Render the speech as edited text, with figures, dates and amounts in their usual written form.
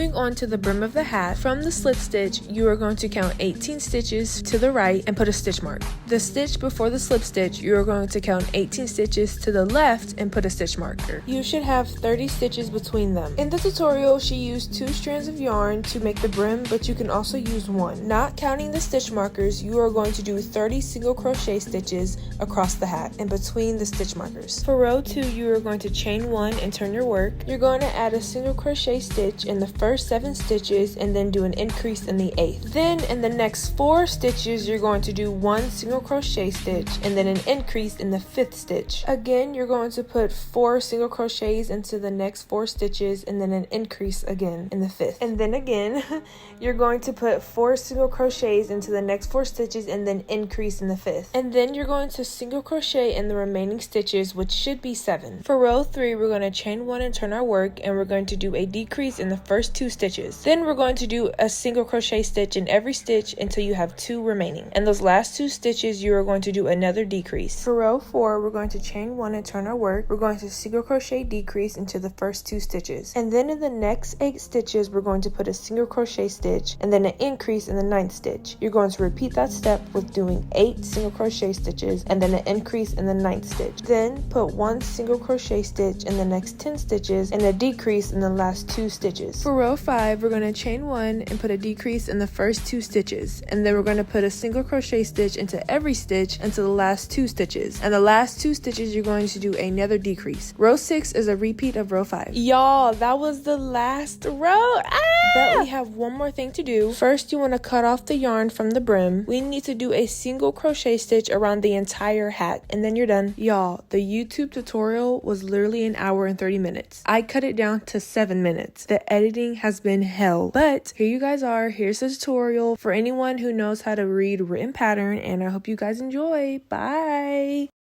Moving on to the brim of the hat, from the slip stitch, you are going to count 18 stitches to the right and put a stitch mark. The stitch before the slip stitch, you are going to count 18 stitches to the left and put a stitch marker. You should have 30 stitches between them. In the tutorial, she used 2 strands of yarn to make the brim, but you can also use 1. Not counting the stitch markers, you are going to do 30 single crochet stitches across the hat and between the stitch markers. For row 2, you are going to chain 1 and turn your work. You're going to add a single crochet stitch in the first 7 stitches and then do an increase in the 8th. Then in the next 4 stitches, you're going to do 1 single crochet stitch and then an increase in the 5th stitch. Again, you're going to put 4 single crochets into the next 4 stitches and then an increase again in the 5th. And then again, you're going to put 4 single crochets into the next 4 stitches and then increase in the 5th. And then you're going to single crochet in the remaining stitches, which should be 7. For row 3, we're going to chain 1 and turn our work, and we're going to do a decrease in the first 2 stitches. Then we're going to do a single crochet stitch in every stitch until you have 2 remaining. And those last 2 stitches, you are going to do another decrease. For row 4, we're going to chain 1 and turn our work. We're going to single crochet decrease into the first 2 stitches. And then in the next 8 stitches, we're going to put a single crochet stitch and then an increase in the 9th stitch. You're going to repeat that step with doing 8 single crochet stitches and then an increase in the 9th stitch. Then put 1 single crochet stitch in the next 10 stitches and a decrease in the last 2 stitches. For row 5, we're going to chain 1 and put a decrease in the first 2 stitches, and then we're going to put a single crochet stitch into every stitch until the last 2 stitches, and the last 2 stitches you're going to do another decrease. Row 6 is a repeat of row 5. Y'all, that was the last row. But we have one more thing to do. First, you want to cut off the yarn from the brim. We need to do a single crochet stitch around the entire hat, and then you're done. Y'all, the YouTube tutorial was literally an hour and 30 minutes. I cut it down to 7 minutes. The editing has been hell, but here you guys are. Here's the tutorial for anyone who knows how to read written pattern, and I hope you guys enjoy. Bye.